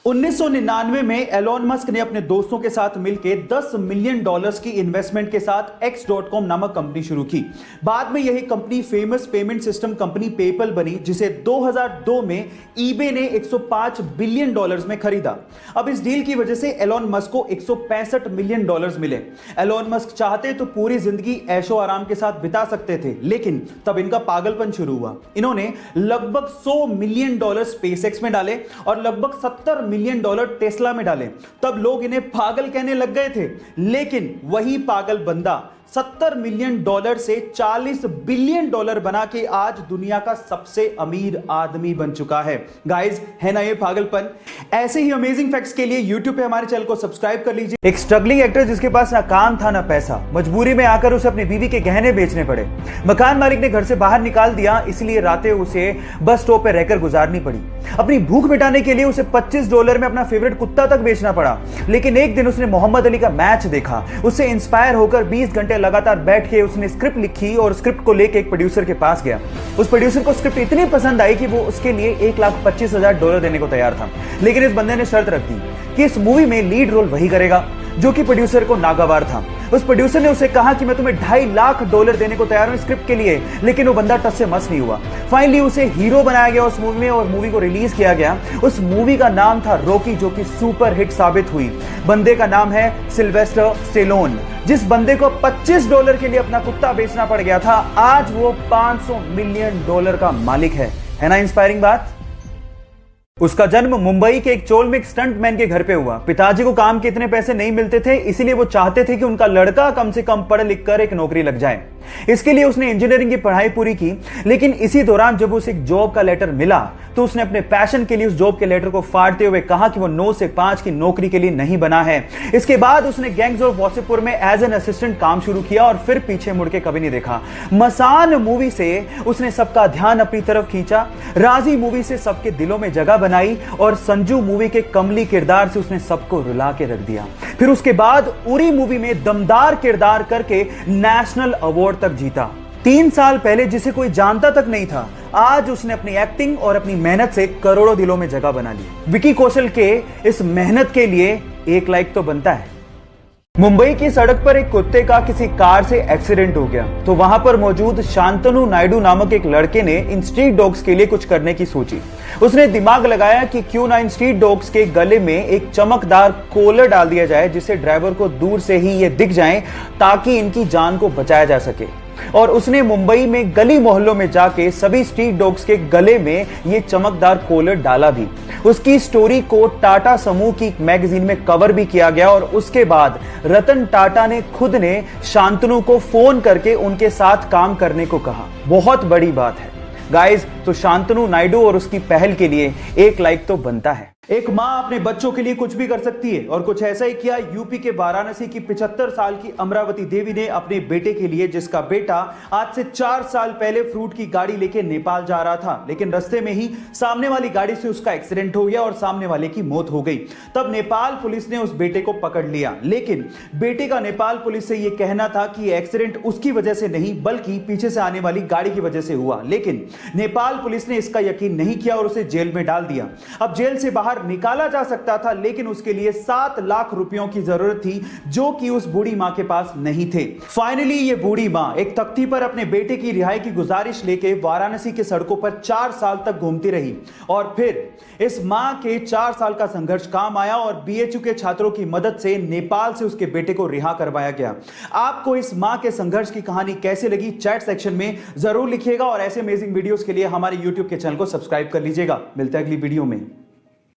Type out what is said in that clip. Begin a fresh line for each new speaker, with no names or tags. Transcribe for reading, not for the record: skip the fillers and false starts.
1999 में Elon Musk ने अपने दोस्तों के साथ मिलकर $10 मिलियन की इन्वेस्टमेंट के साथ X.com नामक कंपनी शुरू की। बाद में यही company famous payment system company PayPal बनी, जिसे 2002 में ईबे ने $105 बिलियन में खरीदा। अब इस डील की वजह से एलोन मस्क को $165 मिलियन मिले। एलोन मस्क चाहते तो पूरी जिंदगी ऐशो आराम के साथ बिता सकते थे, लेकिन तब इनका पागलपन शुरू हुआ। इन्होंने लगभग $100 मिलियन स्पेसएक्स में डाले और लगभग $70 मिलियन टेस्ला में डाले। तब लोग इन्हें पागल कहने लग गए थे, लेकिन वही पागल बंदा $70 मिलियन से $40 बिलियन बना के आज दुनिया का सबसे अमीर आदमी बन चुका है। गाइस, है ना ये पागलपन? ऐसे ही अमेजिंग फैक्ट्स के लिए YouTube पे हमारे चैनल को सब्सक्राइब कर लीजिए। एक स्ट्रगलिंग एक्टर जिसके पास ना काम था ना पैसा, मजबूरी में आकर उसे अपनी बीवी के गहने बेचने पड़े। मकान मालिक ने घर से बाहर निकाल दिया, इसलिए रातें उसे बस स्टॉप पे रहकर गुजारनी पड़ी। अपनी भूख मिटाने के लिए उसे $25 में अपना फेवरेट कुत्ता तक बेचना पड़ा। लेकिन एक दिन उसने मोहम्मद अली का मैच देखा। उससे इंस्पायर होकर 20 घंटे लगातार बैठ के उसने स्क्रिप्ट लिखी और स्क्रिप्ट को लेके एक प्रोड्यूसर के पास गया। उस प्रोड्यूसर को स्क्रिप्ट इतनी पसंद आई कि वो उसके लिए $1,25,000 देने को तैयार था। लेकिन इस बंदे ने शर्त रख दी कि इस मूवी में लीड रोल वही करेगा, जो कि प्रोड्यूसर को नागवार था। उस प्रोड्यूसर ने उसे कहा कि मैं तुम्हें $2.5 लाख देने को तैयार हूं स्क्रिप्ट के लिए, लेकिन वो बंदा टस से मस नहीं हुआ। फाइनली उसे हीरो बनाया गया उस मूवी में और मूवी को रिलीज किया गया। उस मूवी का नाम था रॉकी, जो कि सुपर हिट साबित हुई। बंदे का नाम है सिल्वेस्टर स्टेलोन। जिस बंदे को $25 के लिए अपना कुत्ता बेचना पड़ गया था, आज वो $500 मिलियन का मालिक है ना इंस्पायरिंग बात? उसका जन्म मुंबई के एक चोल में एक स्टंट मैन के घर पे हुआ। पिताजी को काम के इतने पैसे नहीं मिलते थे, इसीलिए वो चाहते थे कि उनका लड़का कम से कम पढ़ लिख कर एक नौकरी लग जाए। इसके लिए उसने इंजीनियरिंग की पढ़ाई पूरी की, लेकिन इसी दौरान जब उसे एक जॉब का लेटर मिला तो उसने अपने पैशन के लिए उस जॉब के लेटर को फाड़ते हुए कहा कि वो 9 से 5 की नौकरी के लिए नहीं बना है। इसके बाद उसने गैंग्स ऑफ वासेपुर में एज एन असिस्टेंट काम शुरू किया और फिर पीछे मुड़ के कभी नहीं देखा। मसान मूवी से उसने सबका ध्यान अपनी तरफ खींचा, राजी मूवी से सबके दिलों में जगह बनाई और संजू मूवी के कमली किरदार से उसने सबको रुला के रख दिया। फिर उसके बाद उरी मूवी में दमदार किरदार करके नेशनल अवार्ड तक जीता। 3 साल पहले जिसे कोई जानता तक नहीं था, आज उसने अपनी एक्टिंग और अपनी मेहनत से करोड़ों दिलों में जगह बना ली। विकी कौशल के इस मेहनत के लिए 1 लाइक तो बनता है। मुंबई की सड़क पर एक कुत्ते का किसी कार से एक्सीडेंट हो गया, तो वहां पर मौजूद शांतनु नायडू नामक एक लड़के ने इन स्ट्रीट डॉग्स के लिए कुछ करने की सोची। उसने दिमाग लगाया कि क्यों ना इन स्ट्रीट डॉग्स के गले में एक चमकदार कॉलर डाल दिया जाए, जिससे ड्राइवर को दूर से ही ये दिख जाए ताकि इनकी जान को बचाया जा सके। और उसने मुंबई में गली मोहल्लों में जाके सभी स्ट्रीट डॉग्स के गले में ये चमकदार कॉलर डाला भी। उसकी स्टोरी को टाटा समूह की मैगजीन में कवर भी किया गया और उसके बाद रतन टाटा ने खुद ने शांतनु को फोन करके उनके साथ काम करने को कहा। बहुत बड़ी बात है गाइस। तो शांतनु नायडू और उसकी पहल के लिए 1 लाइक तो बनता है। एक मां अपने बच्चों के लिए कुछ भी कर सकती है और कुछ ऐसा ही किया यूपी के वाराणसी की 75 साल की अमरावती देवी ने अपने बेटे के लिए, जिसका बेटा आज से 4 साल पहले फ्रूट की गाड़ी लेके नेपाल जा रहा था, लेकिन रास्ते में ही सामने वाली गाड़ी से उसका एक्सीडेंट हो गया और सामने वाले की मौत हो गई। तब नेपाल पुलिस ने उस बेटे को पकड़ लिया, लेकिन बेटे का नेपाल पुलिस से यह कहना था कि एक्सीडेंट उसकी वजह से नहीं बल्कि पीछे से आने वाली गाड़ी की वजह से हुआ। लेकिन नेपाल पुलिस ने इसका यकीन नहीं किया और उसे जेल में डाल दिया। अब जेल से बाहर निकाला जा सकता था, लेकिन उसके लिए 7 लाख रुपयों की जरूरत थी, जो कि उस बूढ़ी मां के पास नहीं थे। फाइनली ये बूढ़ी मां एक तख्ती पर अपने बेटे की रिहाई की गुजारिश लेके वाराणसी के सड़कों पर 4 साल तक घूमती रही और फिर इस मां के 4 साल का संघर्ष काम आया और बीएचयू के छात्रों की मदद से नेपाल से उसके बेटे को रिहा करवाया गया। आपको इस मां के संघर्ष की कहानी कैसे लगी, चैट सेक्शन में जरूर लिखिएगा और ऐसे अमेजिंग वीडियोस के लिए हमारे YouTube के चैनल को सब्सक्राइब कर लीजिएगा। मिलते हैं अगली वीडियो में।